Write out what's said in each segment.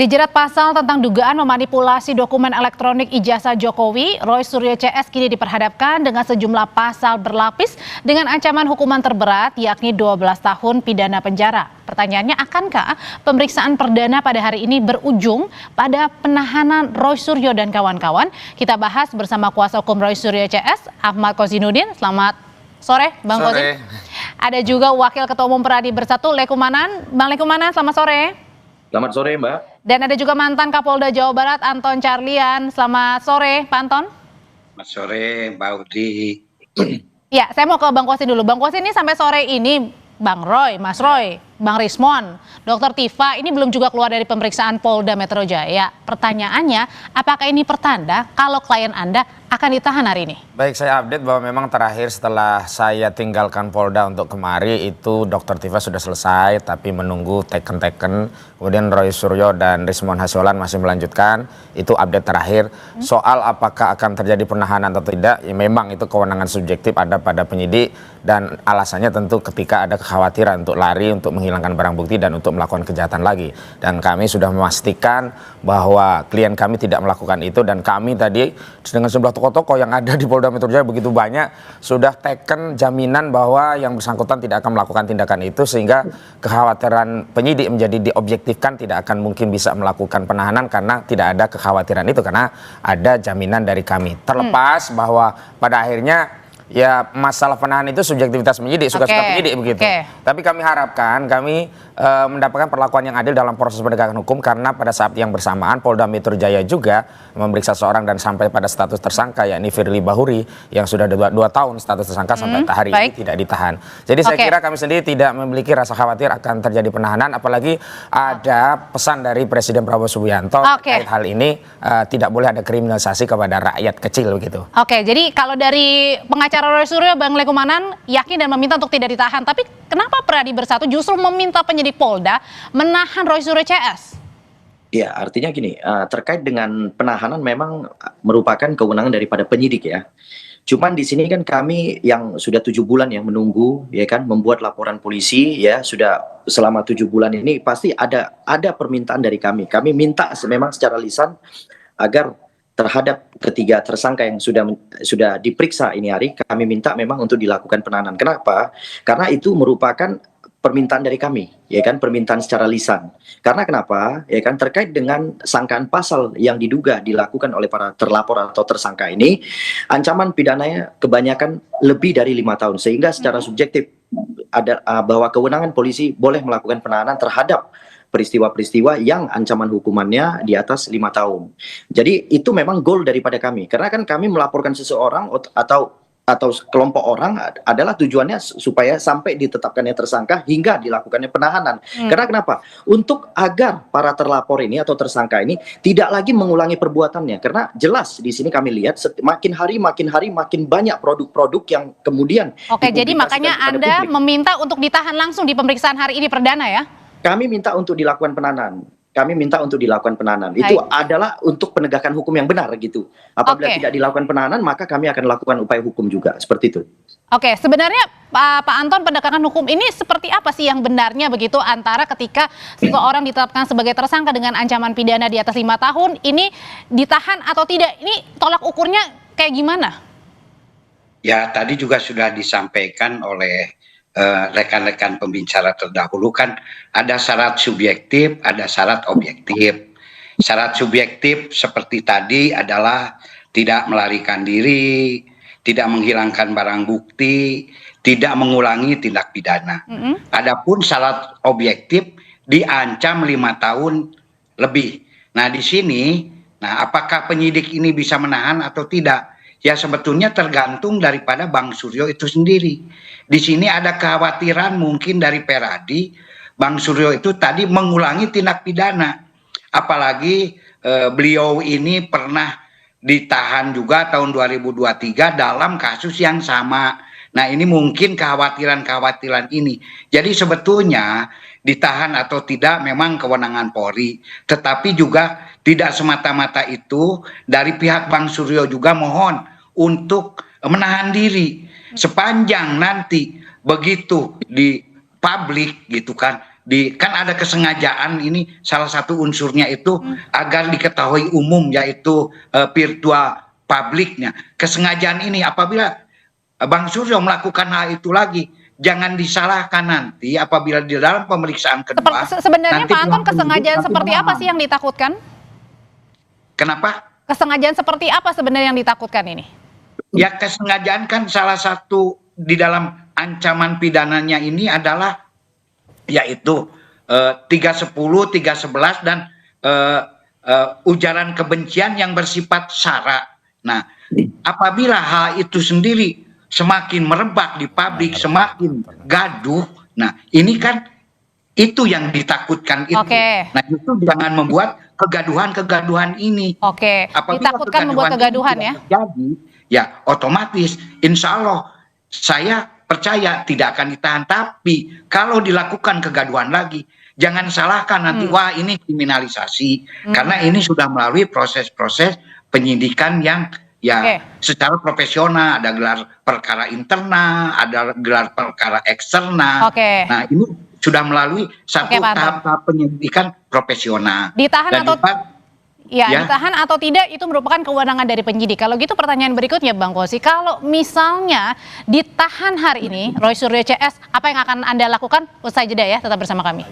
Dijerat pasal tentang dugaan memanipulasi dokumen elektronik ijazah Jokowi, Roy Suryo CS kini diperhadapkan dengan sejumlah pasal berlapis dengan ancaman hukuman terberat yakni 12 tahun pidana penjara. Pertanyaannya, akankah pemeriksaan perdana pada hari ini berujung pada penahanan Roy Suryo dan kawan-kawan? Kita bahas bersama kuasa hukum Roy Suryo CS, Ahmad Kozinudin. Selamat sore, Bang Kozin. Ada juga Wakil Ketua Umum Peradi Bersatu, Lekumanan. Bang Lekumanan, selamat sore. Selamat sore, Mbak. Dan ada juga mantan Kapolda Jawa Barat, Anton Carlian. Selamat sore, Pak Anton. Selamat sore, Mbak Udi. Ya, saya mau ke Bang Kosin dulu. Bang Kosin, ini sampai sore ini, Bang Roy, Mas Roy, Bang Rismon, Dr. Tifa, ini belum juga keluar dari pemeriksaan Polda Metro Jaya. Pertanyaannya, apakah ini pertanda kalau klien Anda akan ditahan hari ini? Baik, saya update bahwa memang terakhir setelah saya tinggalkan Polda untuk kemari itu Dr. Tifa sudah selesai, tapi menunggu teken-teken. Kemudian Roy Suryo dan Rismon Hasiolan masih melanjutkan. Itu update terakhir. Soal apakah akan terjadi penahanan atau tidak, ya memang itu kewenangan subjektif ada pada penyidik, dan alasannya tentu ketika ada kekhawatiran untuk lari, untuk menghilangkan barang bukti dan untuk melakukan kejahatan lagi. Dan kami sudah memastikan bahwa klien kami tidak melakukan itu, dan kami tadi dengan sejumlah tokoh-tokoh yang ada di Polda Metro Jaya begitu banyak sudah teken jaminan bahwa yang bersangkutan tidak akan melakukan tindakan itu, sehingga kekhawatiran penyidik menjadi diobjektifkan, tidak akan mungkin bisa melakukan penahanan karena tidak ada kekhawatiran itu, karena ada jaminan dari kami. Terlepas bahwa pada akhirnya ya masalah penahanan itu subjektivitas penyidik, suka-suka penyidik begitu. Tapi kami harapkan kami mendapatkan perlakuan yang adil dalam proses penegakan hukum, karena pada saat yang bersamaan Polda Metro Jaya juga memeriksa seorang dan sampai pada status tersangka, yakni Firly Bahuri yang sudah 2 tahun status tersangka sampai hari ini tidak ditahan. Jadi saya kira kami sendiri tidak memiliki rasa khawatir akan terjadi penahanan, apalagi ada pesan dari Presiden Prabowo Subianto terkait hal ini, tidak boleh ada kriminalisasi kepada rakyat kecil begitu. Jadi kalau dari pengacara Roy Suryo, Bang Lekumanan yakin dan meminta untuk tidak ditahan, tapi kenapa Peradi Bersatu justru meminta penyidik Polda menahan Roy Suryo CS? Ya, artinya gini, terkait dengan penahanan memang merupakan kewenangan daripada penyidik ya. Cuman di sini kan kami yang sudah 7 bulan yang menunggu, ya kan, membuat laporan polisi ya, sudah selama 7 bulan ini pasti ada permintaan dari kami. Kami minta memang secara lisan agar terhadap ketiga tersangka yang sudah diperiksa ini hari, kami minta memang untuk dilakukan penahanan. Kenapa? Karena itu merupakan permintaan dari kami, ya kan, permintaan secara lisan. Karena kenapa? Ya kan, terkait dengan sangkaan pasal yang diduga dilakukan oleh para terlapor atau tersangka ini, ancaman pidananya kebanyakan lebih dari 5 tahun, sehingga secara subjektif ada bahwa kewenangan polisi boleh melakukan penahanan terhadap peristiwa-peristiwa yang ancaman hukumannya di atas 5 tahun. Jadi itu memang goal daripada kami. Karena kan kami melaporkan seseorang atau kelompok orang adalah tujuannya supaya sampai ditetapkannya tersangka hingga dilakukannya penahanan. Karena kenapa? Untuk agar para terlapor ini atau tersangka ini tidak lagi mengulangi perbuatannya. Karena jelas di sini kami lihat makin hari makin banyak produk-produk yang kemudian jadi makanya Anda meminta untuk ditahan langsung di pemeriksaan hari ini perdana ya? Kami minta untuk dilakukan penahanan. Itu adalah untuk penegakan hukum yang benar gitu. Apabila tidak dilakukan penahanan, maka kami akan lakukan upaya hukum juga, seperti itu. Sebenarnya Pak Anton, penegakan hukum ini seperti apa sih yang benarnya begitu antara ketika seseorang ditetapkan sebagai tersangka dengan ancaman pidana di atas 5 tahun, ini ditahan atau tidak? Ini tolak ukurnya kayak gimana? Ya, tadi juga sudah disampaikan oleh rekan-rekan pembicara terdahulu, kan ada syarat subjektif, ada syarat objektif. Syarat subjektif seperti tadi adalah tidak melarikan diri, tidak menghilangkan barang bukti, tidak mengulangi tindak pidana. Adapun syarat objektif diancam 5 tahun lebih. Nah, di sini, apakah penyidik ini bisa menahan atau tidak? Ya sebetulnya tergantung daripada Bang Suryo itu sendiri. Di sini ada kekhawatiran mungkin dari Peradi, Bang Suryo itu tadi mengulangi tindak pidana. Apalagi beliau ini pernah ditahan juga tahun 2023 dalam kasus yang sama. Nah, ini mungkin kekhawatiran ini. Jadi sebetulnya ditahan atau tidak memang kewenangan Polri, tetapi juga tidak semata-mata itu dari pihak Bang Suryo juga mohon untuk menahan diri sepanjang nanti begitu di publik gitu kan kan ada kesengajaan, ini salah satu unsurnya itu agar diketahui umum, yaitu virtual publiknya. Kesengajaan ini apabila Bang Suryo melakukan hal itu lagi, jangan disalahkan nanti apabila di dalam pemeriksaan kedua. Sebenarnya nanti Pak Anton, kesengajaan nanti seperti apa sih yang ditakutkan? Kenapa? Kesengajaan seperti apa sebenarnya yang ditakutkan ini? Ya, kesengajaan kan salah satu di dalam ancaman pidananya ini adalah yaitu 310, 311 dan ujaran kebencian yang bersifat sara. Nah, apabila hal itu sendiri semakin merebak di publik, semakin gaduh, nah ini kan itu yang ditakutkan itu. Nah, itu jangan membuat kegaduhan-kegaduhan ini. Apabila ditakutkan membuat kegaduhan ya. Terjadi, ya otomatis insya Allah saya percaya tidak akan ditahan. Tapi kalau dilakukan kegaduhan lagi, jangan salahkan nanti wah ini kriminalisasi, karena ini sudah melalui proses-proses penyidikan yang secara profesional, ada gelar perkara internal, ada gelar perkara eksternal. Nah, ini sudah melalui satu tahap penyidikan profesional. Ditahan ditahan atau tidak itu merupakan kewenangan dari penyidik. Kalau gitu pertanyaan berikutnya Bang Kosi, kalau misalnya ditahan hari ini Roy Suryo CS, apa yang akan Anda lakukan? Usai jeda ya, tetap bersama kami.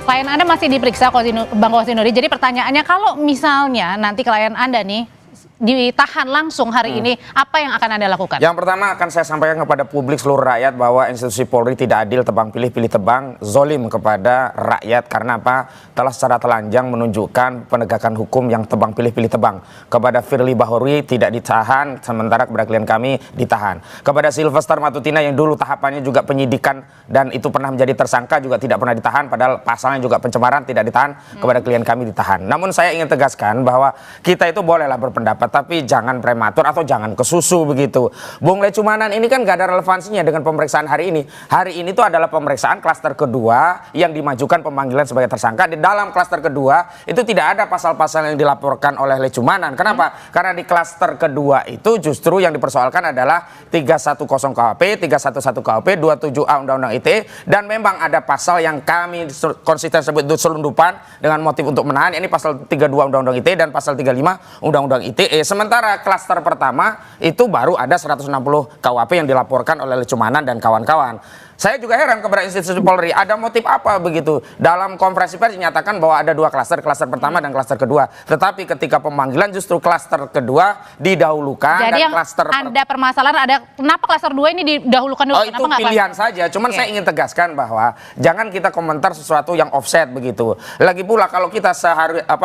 Klien Anda masih diperiksa Bang Kosi Nuri. Jadi pertanyaannya, kalau misalnya nanti klien Anda nih ditahan langsung hari ini, apa yang akan Anda lakukan? Yang pertama akan saya sampaikan kepada publik seluruh rakyat bahwa institusi Polri tidak adil, tebang pilih, pilih tebang, zolim kepada rakyat. Karena apa? Telah secara telanjang menunjukkan penegakan hukum yang tebang pilih, pilih tebang. Kepada Firly Bahuri tidak ditahan, sementara kepada klien kami ditahan. Kepada Sylvester Matutina yang dulu tahapannya juga penyidikan dan itu pernah menjadi tersangka juga tidak pernah ditahan, padahal pasalnya juga pencemaran, tidak ditahan. Kepada klien kami ditahan. Namun saya ingin tegaskan bahwa kita itu bolehlah berpendapat, tapi jangan prematur atau jangan kesusu begitu. Bung Lecumanan ini kan gak ada relevansinya dengan pemeriksaan hari ini. Hari ini itu adalah pemeriksaan klaster kedua yang dimajukan pemanggilan sebagai tersangka. Di dalam klaster kedua itu tidak ada pasal-pasal yang dilaporkan oleh Lecumanan. Kenapa? Karena di klaster kedua itu justru yang dipersoalkan adalah 310 KUHP, 311 KUHP, 27A Undang-Undang ITE, dan memang ada pasal yang kami konsisten sebut itu selundupan dengan motif untuk menahan. Ini pasal 32 Undang-Undang ITE dan pasal 35 Undang-Undang ITE. Sementara klaster pertama itu baru ada 160 KUHP yang dilaporkan oleh Lecumanan dan kawan-kawan. Saya juga heran kepada institusi Polri, ada motif apa begitu? Dalam konferensi pers dinyatakan bahwa ada dua klaster pertama dan klaster kedua. Tetapi ketika pemanggilan justru klaster kedua didahulukan. Jadi dan yang klaster ada permasalahan, ada kenapa klaster 2 ini didahulukan dulu? Oh, itu pilihan saja. Cuman saya ingin tegaskan bahwa jangan kita komentar sesuatu yang offset begitu. Lagi pula kalau kita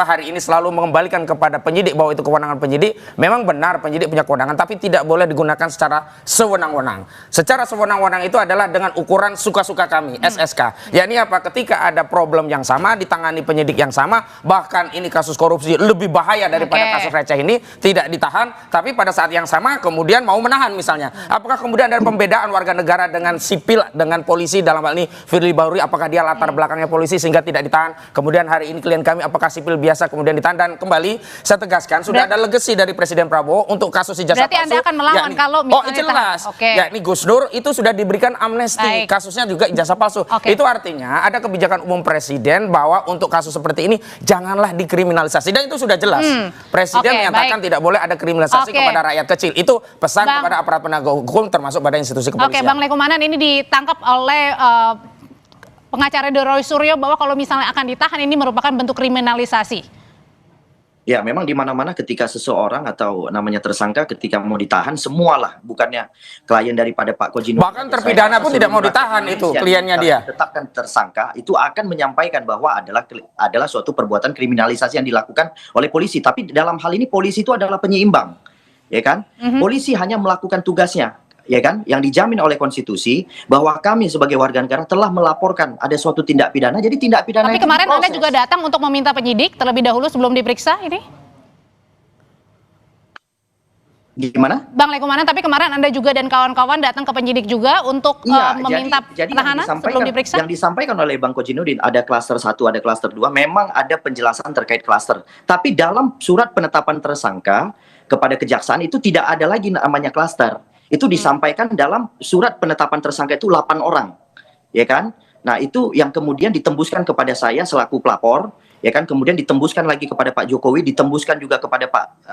hari ini selalu mengembalikan kepada penyidik bahwa itu kewenangan penyidik, memang benar penyidik punya kewenangan, tapi tidak boleh digunakan secara sewenang-wenang. Secara sewenang-wenang itu adalah dengan ukuran suka-suka kami, SSK. Ya ini apa? Ketika ada problem yang sama, ditangani penyidik yang sama, bahkan ini kasus korupsi lebih bahaya daripada kasus receh ini, tidak ditahan, tapi pada saat yang sama kemudian mau menahan misalnya. Apakah kemudian ada pembedaan warga negara dengan sipil, dengan polisi, dalam hal ini Firly Bahuri, apakah dia latar belakangnya polisi sehingga tidak ditahan? Kemudian hari ini klien kami apakah sipil biasa kemudian ditahan? Dan kembali saya tegaskan, sudah ada legasi dari Presiden Prabowo untuk kasus ijazah palsu. Berarti Anda akan melawan kalau misalnya jelas. Ya ini Gus Dur itu sudah diberikan amnesti. Kasusnya juga ijazah palsu. Itu artinya ada kebijakan umum presiden bahwa untuk kasus seperti ini janganlah dikriminalisasi, dan itu sudah jelas. Presiden menyatakan tidak boleh ada kriminalisasi kepada rakyat kecil. Itu pesan kepada aparat penegak hukum termasuk pada institusi kepolisian. Bang Lecumanan ini ditangkap oleh pengacara Roy Suryo bahwa kalau misalnya akan ditahan ini merupakan bentuk kriminalisasi. Ya, memang di mana-mana ketika seseorang atau namanya tersangka ketika mau ditahan, semualah, bukannya klien daripada Pak Koji Nuril. Bahkan terpidana pun tidak mau ditahan itu kliennya dia. Tetapkan tersangka itu akan menyampaikan bahwa adalah suatu perbuatan kriminalisasi yang dilakukan oleh polisi. Tapi dalam hal ini polisi itu adalah penyeimbang, ya kan? Polisi hanya melakukan tugasnya, ya kan, yang dijamin oleh konstitusi bahwa kami sebagai warga negara telah melaporkan ada suatu tindak pidana, jadi tindak pidana. Tapi kemarin Anda juga datang untuk meminta penyidik terlebih dahulu sebelum diperiksa ini? Gimana? Bang Lecumanan, tapi kemarin Anda juga dan kawan-kawan datang ke penyidik juga untuk meminta penahanan sebelum diperiksa? Yang disampaikan oleh Bang Koji Nurdin, ada klaster 1, ada klaster 2, memang ada penjelasan terkait klaster. Tapi dalam surat penetapan tersangka kepada kejaksaan itu tidak ada lagi namanya klaster. Itu disampaikan dalam surat penetapan tersangka itu 8 orang, ya kan? Nah, itu yang kemudian ditembuskan kepada saya selaku pelapor, ya kan, kemudian ditembuskan lagi kepada Pak Jokowi, ditembuskan juga kepada Pak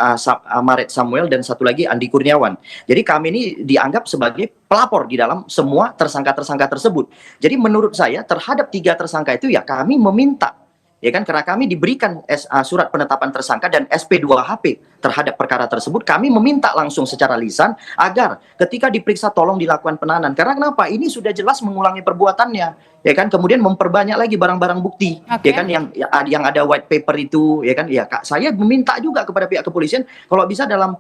Maret Samuel, dan satu lagi Andi Kurniawan. Jadi kami ini dianggap sebagai pelapor di dalam semua tersangka-tersangka tersebut. Jadi menurut saya terhadap 3 tersangka itu ya kami meminta, ya kan, karena kami diberikan surat penetapan tersangka dan SP2HP terhadap perkara tersebut, kami meminta langsung secara lisan agar ketika diperiksa tolong dilakukan penahanan. Karena kenapa? Ini sudah jelas mengulangi perbuatannya, ya kan, kemudian memperbanyak lagi barang-barang bukti, ya kan, yang ada white paper itu, ya kan, ya Kak, saya meminta juga kepada pihak kepolisian kalau bisa dalam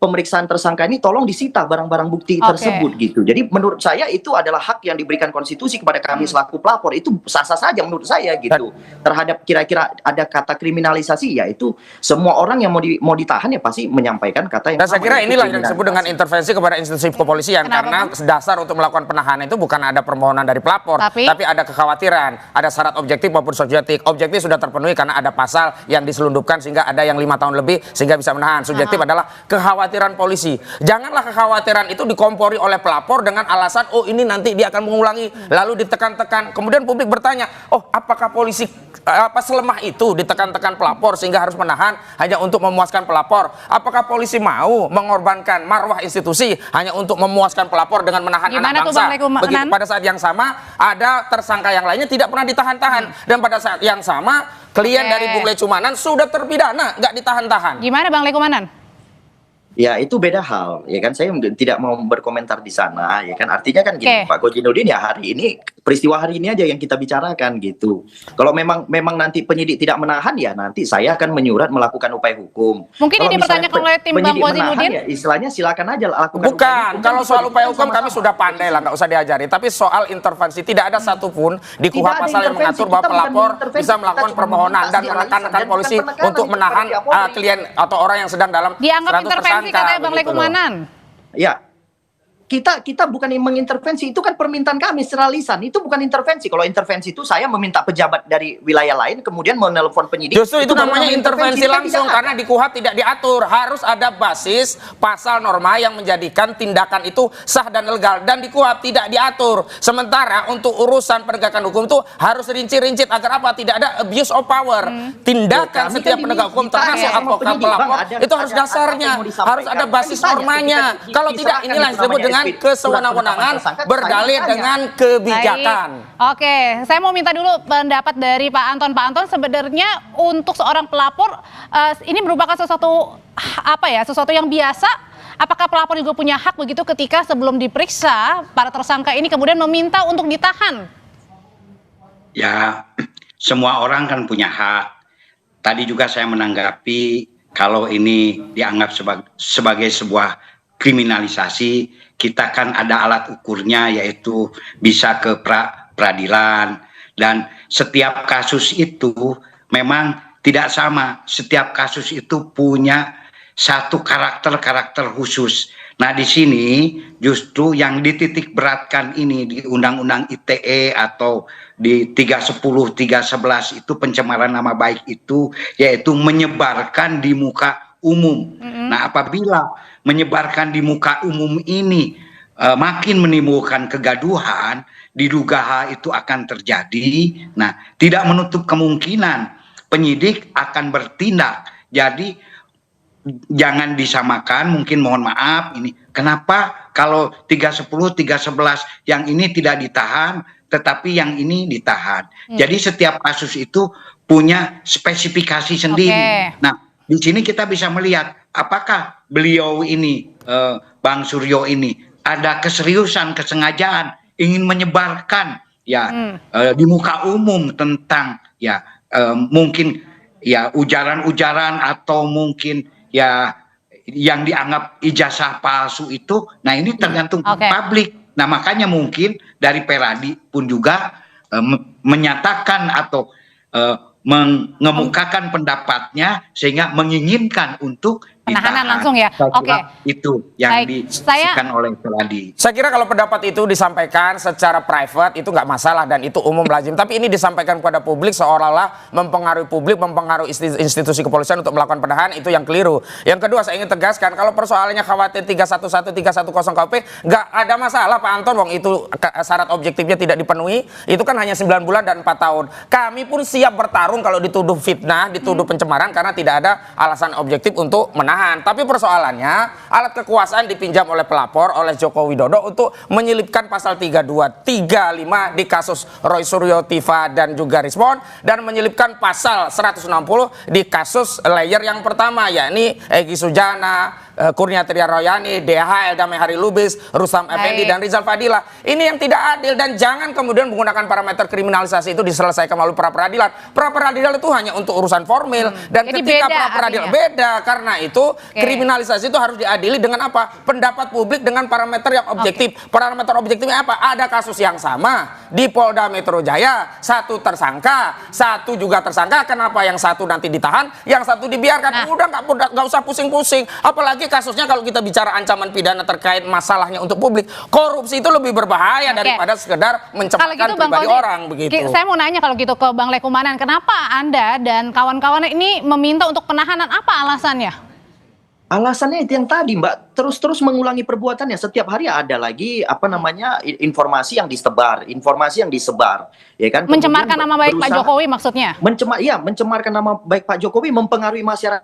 pemeriksaan tersangka ini tolong disita barang-barang bukti tersebut gitu. Jadi menurut saya itu adalah hak yang diberikan konstitusi kepada kami selaku pelapor, itu sah-sah saja menurut saya gitu. Terhadap kira-kira ada kata kriminalisasi, ya itu semua orang yang mau ditahan ya pasti menyampaikan kata yang Dan saya kira inilah yang disebut dengan intervensi kepada institusi kepolisian. Karena dasar untuk melakukan penahanan itu bukan ada permohonan dari pelapor, tapi ada kekhawatiran, ada syarat objektif maupun subjektif. Objektif sudah terpenuhi karena ada pasal yang diselundupkan sehingga ada yang 5 tahun lebih sehingga bisa menahan. Subjektif adalah kekhawatiran polisi. Janganlah kekhawatiran itu dikompori oleh pelapor dengan alasan oh ini nanti dia akan mengulangi, lalu ditekan-tekan. Kemudian publik bertanya, oh apakah polisi selemah itu ditekan-tekan pelapor sehingga harus menahan hanya untuk memuaskan pelapor? Apakah polisi mau mengorbankan marwah institusi hanya untuk memuaskan pelapor dengan menahan anak bangsa? Begitu pada saat yang sama ada tersangka yang lainnya tidak pernah ditahan-tahan, dan pada saat yang sama klien dari Bung Lecumanan sudah terpidana nggak ditahan-tahan. Gimana Bang Lecumanan? Ya itu beda hal, ya kan, saya tidak mau berkomentar di sana, ya kan, artinya kan gini, Pak Kojinuddin, ya hari ini peristiwa hari ini aja yang kita bicarakan gitu. Kalau memang nanti penyidik tidak menahan, ya nanti saya akan menyurat melakukan upaya hukum. Mungkin ini dipertanyakan oleh tim Bang Kojinuddin. Ya, istilahnya silakan aja lakukan. Bukan, kalau soal upaya hukum kami sudah pandai lah, nggak usah diajari. Tapi soal intervensi tidak ada satupun di KUHP pasal yang mengatur bahwa pelapor bisa melakukan permohonan dan menekan polisi untuk menahan klien atau orang yang sedang dalam dianggap intervensi katanya Bang Lecumanan. Ya, kita bukan yang mengintervensi, itu kan permintaan kami secara lisan, itu bukan intervensi. Kalau intervensi itu saya meminta pejabat dari wilayah lain kemudian menelpon penyidik. Justru itu namanya intervensi langsung, karena di KUHP tidak diatur. Harus ada basis pasal norma yang menjadikan tindakan itu sah dan legal, dan di KUHP tidak diatur. Sementara untuk urusan penegakan hukum itu harus rinci-rinci agar apa? Tidak ada abuse of power. Tindakan setiap penegak hukum termasuk advokat pelapor itu harus dasarnya, harus ada basis normanya. Kalau tidak, inilah disebut dengan kesewenang-wenangan berdalih dengan kebijakan. Oke, saya mau minta dulu pendapat dari Pak Anton. Pak Anton, sebenarnya untuk seorang pelapor ini merupakan sesuatu yang biasa. Apakah pelapor juga punya hak begitu ketika sebelum diperiksa para tersangka ini kemudian meminta untuk ditahan? Ya, semua orang kan punya hak. Tadi juga saya menanggapi kalau ini dianggap sebagai sebuah kriminalisasi, kita kan ada alat ukurnya, yaitu bisa ke peradilan, dan setiap kasus itu memang tidak sama. Setiap kasus itu punya satu karakter khusus. Nah, di sini justru yang dititik beratkan ini di Undang-Undang ITE atau di 310, 311 itu pencemaran nama baik itu, yaitu menyebarkan di muka umum. Nah, apabila menyebarkan di muka umum ini makin menimbulkan kegaduhan, diduga itu akan terjadi. Nah, tidak menutup kemungkinan penyidik akan bertindak. Jadi jangan disamakan, mungkin mohon maaf ini. Kenapa kalau 310, 311 yang ini tidak ditahan, tetapi yang ini ditahan. Jadi setiap kasus itu punya spesifikasi sendiri. Nah, di sini kita bisa melihat apakah beliau ini, Bang Suryo ini, ada keseriusan, kesengajaan ingin menyebarkan di muka umum tentang mungkin ujaran-ujaran atau mungkin yang dianggap ijazah palsu itu. Nah, ini tergantung publik. Nah, makanya mungkin dari Peradi pun juga menyatakan atau mengemukakan pendapatnya sehingga menginginkan untuk Penahanan ditahan. langsung ya. Saya Oke. kira itu yang Baik. disebutkan oleh Seladi. Saya kira kalau pendapat itu disampaikan secara private itu nggak masalah dan itu umum lazim. Tapi ini disampaikan kepada publik seolah-olah mempengaruhi publik, mempengaruhi institusi kepolisian untuk melakukan penahanan, itu yang keliru. Yang kedua saya ingin tegaskan, kalau persoalannya khawatir 311, 310 KUP, nggak ada masalah Pak Anton, wong itu syarat objektifnya tidak dipenuhi, itu kan hanya 9 bulan dan 4 tahun. Kami pun siap bertarung kalau dituduh fitnah, dituduh pencemaran karena tidak ada alasan objektif untuk menahan. Tapi persoalannya alat kekuasaan dipinjam oleh pelapor, oleh Joko Widodo untuk menyelipkan pasal 32, 35 di kasus Roy Suryo, Tiva dan juga Rismon, dan menyelipkan pasal 160 di kasus layer yang pertama, yakni Egy Sujana, Kurnia Tria Royani, DH, Eldamai Hari Lubis, Rustam Effendi dan Rizal Fadila. Ini yang tidak adil dan jangan kemudian menggunakan parameter kriminalisasi itu diselesaikan melalui pra peradilan. Pra peradilan itu hanya untuk urusan formil dan Jadi ketika beda pra peradilan artinya. beda, karena itu kriminalisasi itu harus diadili dengan apa? Pendapat publik dengan parameter yang objektif. Parameter objektifnya apa? Ada kasus yang sama di Polda Metro Jaya, satu tersangka, satu juga tersangka. Kenapa yang satu nanti ditahan, yang satu dibiarkan? Udah nggak usah pusing-pusing. Apalagi kasusnya kalau kita bicara ancaman pidana terkait masalahnya untuk publik, korupsi itu lebih berbahaya daripada sekedar mencemarkan pribadi orang begitu. Saya mau nanya kalau gitu ke Bang Lekumanan, kenapa Anda dan kawan-kawan ini meminta untuk penahanan, apa alasannya? Alasannya itu yang tadi, Mbak, terus-terus mengulangi perbuatannya. Setiap hari ada lagi informasi yang disebar, ya kan? Mencemarkan Kemudian nama baik Pak berusaha- Jokowi maksudnya? mencemarkan nama baik Pak Jokowi, mempengaruhi masyarakat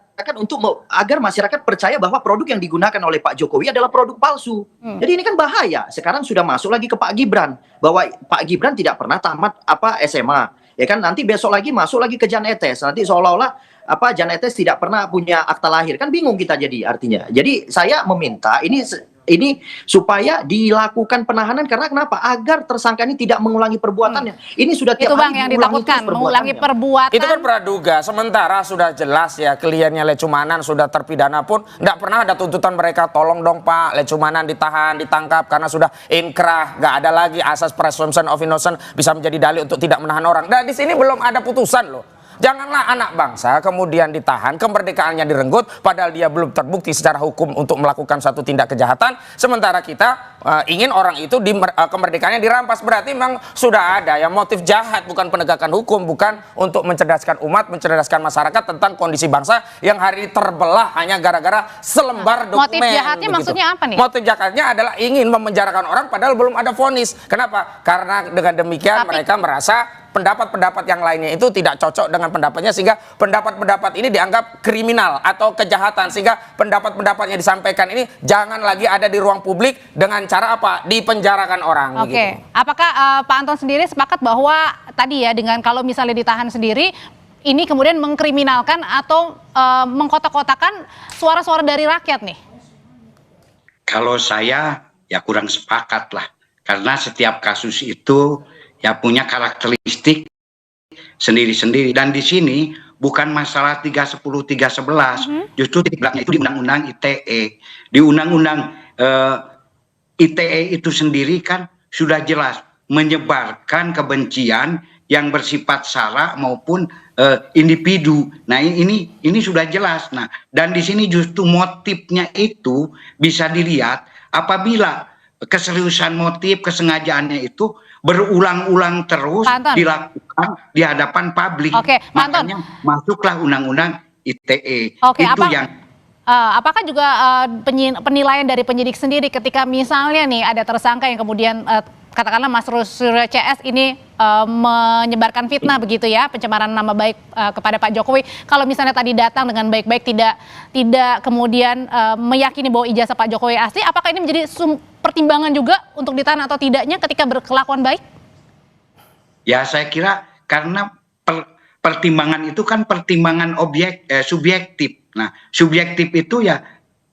agar masyarakat percaya bahwa produk yang digunakan oleh Pak Jokowi adalah produk palsu. Jadi ini kan bahaya. Sekarang sudah masuk lagi ke Pak Gibran, bahwa Pak Gibran tidak pernah tamat SMA, ya kan? Nanti besok lagi masuk lagi ke Jan Etes. Nanti seolah-olah Jan Etes tidak pernah punya akta lahir, kan bingung kita jadi artinya. Jadi saya meminta ini supaya dilakukan penahanan, karena kenapa? Agar tersangka ini tidak mengulangi perbuatannya. Ini sudah tiap Itu Bang hari yang diulangi ditakutkan, terus mengulangi perbuatannya. perbuatan. Itu kan praduga, sementara sudah jelas ya kliennya Lecumanan sudah terpidana pun nggak pernah ada tuntutan mereka, tolong dong Pak Lecumanan ditahan, ditangkap karena sudah inkrah, nggak ada lagi asas presumption of innocence bisa menjadi dalil untuk tidak menahan orang. Nah di sini belum ada putusan loh. Janganlah anak bangsa kemudian ditahan, kemerdekaannya direnggut, padahal dia belum terbukti secara hukum untuk melakukan satu tindak kejahatan. Sementara kita ingin orang itu kemerdekaannya dirampas. Berarti memang sudah ada ya motif jahat, bukan penegakan hukum, bukan untuk mencerdaskan umat, mencerdaskan masyarakat tentang kondisi bangsa yang hari ini terbelah hanya gara-gara selembar dokumen. Motif jahatnya begitu. maksudnya apa nih? Motif jahatnya adalah ingin memenjarakan orang padahal belum ada vonis. Kenapa? Karena dengan demikian mereka merasa pendapat-pendapat yang lainnya itu tidak cocok dengan pendapatnya, sehingga pendapat-pendapat ini dianggap kriminal atau kejahatan, sehingga pendapat-pendapat yang disampaikan ini jangan lagi ada di ruang publik dengan cara apa? Dipenjarakan orang. Oke, Gitu. apakah Pak Anton sendiri sepakat bahwa tadi ya dengan kalau misalnya ditahan sendiri, ini kemudian mengkriminalkan atau mengkotak-kotakan suara-suara dari rakyat nih? Kalau saya ya kurang sepakat lah, karena setiap kasus itu ya punya karakteristik sendiri-sendiri, dan di sini bukan masalah 310 311, justru titik beratnya itu di undang-undang ITE. Di undang-undang ITE itu sendiri kan sudah jelas menyebarkan kebencian yang bersifat sara maupun individu. Nah, ini sudah jelas. Nah, dan di sini justru motifnya itu bisa dilihat apabila keseriusan motif, kesengajaannya itu berulang-ulang terus dilakukan di hadapan publik. Oke, makanya masuklah undang-undang ITE. Oke, itu yang apakah juga penilaian dari penyidik sendiri ketika misalnya nih ada tersangka yang kemudian katakanlah Mas Suryo CS ini menyebarkan fitnah begitu ya, pencemaran nama baik kepada Pak Jokowi. Kalau misalnya tadi datang dengan baik-baik, tidak kemudian meyakini bahwa ijazah Pak Jokowi asli, apakah ini menjadi pertimbangan juga untuk ditahan atau tidaknya ketika berkelakuan baik? Ya saya kira karena pertimbangan itu kan pertimbangan subjektif. Nah subjektif itu ya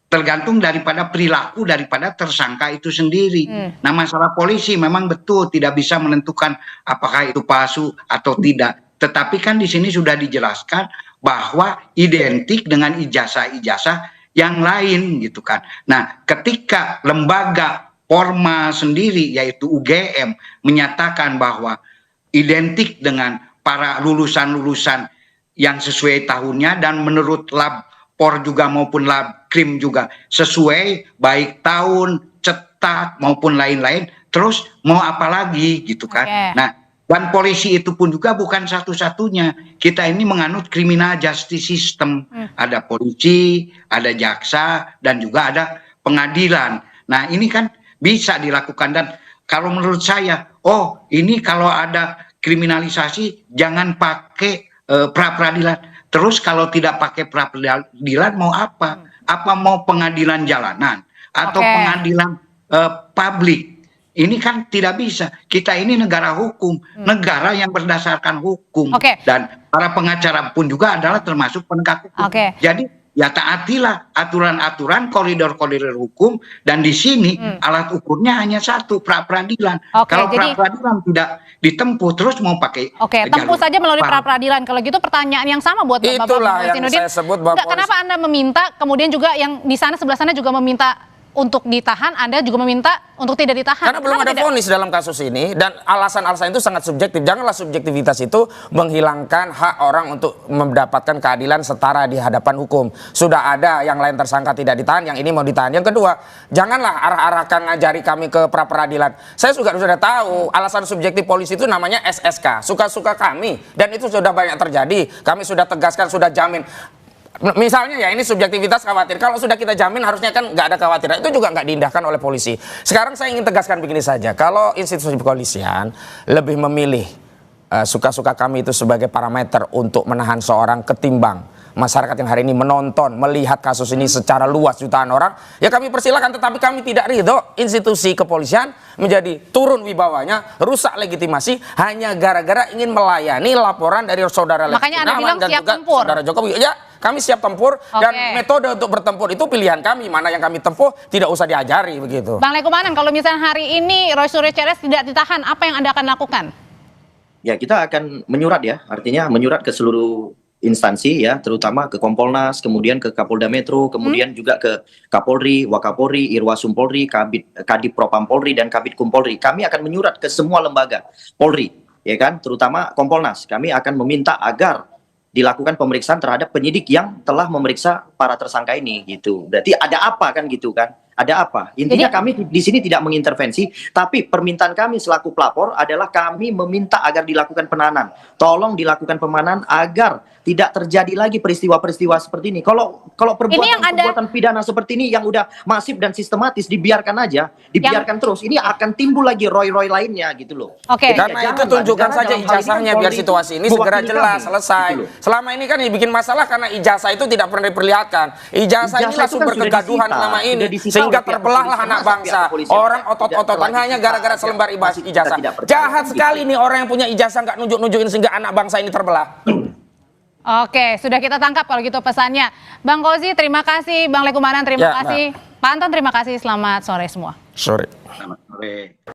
tergantung daripada perilaku daripada tersangka itu sendiri. Nah masalah polisi memang betul tidak bisa menentukan apakah itu palsu atau tidak. Tetapi kan di sini sudah dijelaskan bahwa identik dengan ijazah-ijazah yang lain gitu kan. Nah ketika lembaga formal sendiri yaitu UGM menyatakan bahwa identik dengan para lulusan-lulusan yang sesuai tahunnya dan menurut lab POR juga maupun lab krim juga sesuai, baik tahun, cetak maupun lain-lain. Terus mau apa lagi gitu kan? Nah, dan polisi itu pun juga bukan satu-satunya. Kita ini menganut criminal justice system. Ada polisi, ada jaksa, dan juga ada pengadilan. Nah, ini kan bisa dilakukan, dan kalau menurut saya, oh ini kalau ada kriminalisasi jangan pakai pra peradilan. Terus kalau tidak pakai pra peradilan mau apa? Apa mau pengadilan jalanan atau pengadilan publik? Ini kan tidak bisa. Kita ini negara hukum, negara yang berdasarkan hukum. Dan para pengacara pun juga adalah termasuk penegak hukum. Jadi ya taatilah aturan-aturan koridor-koridor hukum, dan di sini alat ukurnya hanya satu, pra peradilan. Kalau pra peradilan tidak ditempuh, terus mau pakai tempuh saja melalui pra peradilan. Kalau gitu pertanyaan yang sama buat Bapak Baharudin. Saya sebut Bapak. Kenapa Anda meminta, kemudian juga yang di sana sebelah sana juga meminta untuk ditahan, Anda juga meminta untuk tidak ditahan? Karena belum ada vonis dalam kasus ini, dan alasan-alasan itu sangat subjektif. Janganlah subjektivitas itu menghilangkan hak orang untuk mendapatkan keadilan setara di hadapan hukum. Sudah ada yang lain tersangka tidak ditahan, yang ini mau ditahan. Yang kedua, janganlah arah-arahkan ngajari kami ke pra peradilan. Saya juga sudah tahu alasan subjektif polisi itu namanya SSK, suka-suka kami, dan itu sudah banyak terjadi. Kami sudah tegaskan, sudah jamin. Misalnya ya, ini subjektivitas khawatir. Kalau sudah kita jamin harusnya kan nggak ada kekhawatiran. Itu juga nggak diindahkan oleh polisi. Sekarang saya ingin tegaskan begini saja. Kalau institusi kepolisian lebih memilih suka-suka kami itu sebagai parameter untuk menahan seorang ketimbang masyarakat yang hari ini menonton, melihat kasus ini secara luas jutaan orang, ya kami persilakan. Tetapi kami tidak ridho institusi kepolisian menjadi turun wibawanya, rusak legitimasi hanya gara-gara ingin melayani laporan dari saudara Makanya Anda bilang dan siap juga tempur. Saudara Jokowi. Ya, kami siap tempur, dan metode untuk bertempur itu pilihan kami. Mana yang kami tempuh tidak usah diajari begitu. Bang Lekumanan, kalau misalnya hari ini Roy Suryo CS tidak ditahan, apa yang Anda akan lakukan? Ya, kita akan menyurat ya, artinya menyurat ke seluruh instansi ya, terutama ke Kompolnas, kemudian ke Kapolda Metro, kemudian juga ke Kapolri, Wakapolri, Irwasum Polri, Kadip Propam Polri, dan Kabid Kum Polri. Kami akan menyurat ke semua lembaga Polri, ya kan, terutama Kompolnas. Kami akan meminta agar dilakukan pemeriksaan terhadap penyidik yang telah memeriksa para tersangka ini gitu. Berarti ada apa kan gitu kan? Ada apa? Intinya kami di sini tidak mengintervensi, tapi permintaan kami selaku pelapor adalah kami meminta agar dilakukan penahanan. Tolong dilakukan penahanan agar tidak terjadi lagi peristiwa-peristiwa seperti ini. Kalau perbuatan pidana seperti ini yang udah masif dan sistematis dibiarkan aja, dibiarkan terus, ini akan timbul lagi roy-roy lainnya gitu loh. Karena itu tunjukkan saja ijazahnya biar situasi ini segera jelas, selesai. Gitu. Selama ini kan dibikin masalah karena ijazah itu tidak pernah diperlihatkan. Ijazah inilah sumber kegaduhan selama ini. Sehingga terbelahlah anak bangsa. Orang otot-ototan hanya gara-gara selembar ijazah. Jahat sekali nih orang yang punya ijazah nggak nunjuk-nunjukin sehingga anak bangsa ini terbelah. Oke, sudah kita tangkap kalau gitu pesannya. Bang Kozi, terima kasih. Bang Lekumanan, terima kasih. Pak Anton, terima kasih. Selamat sore semua. Sore. Selamat sore.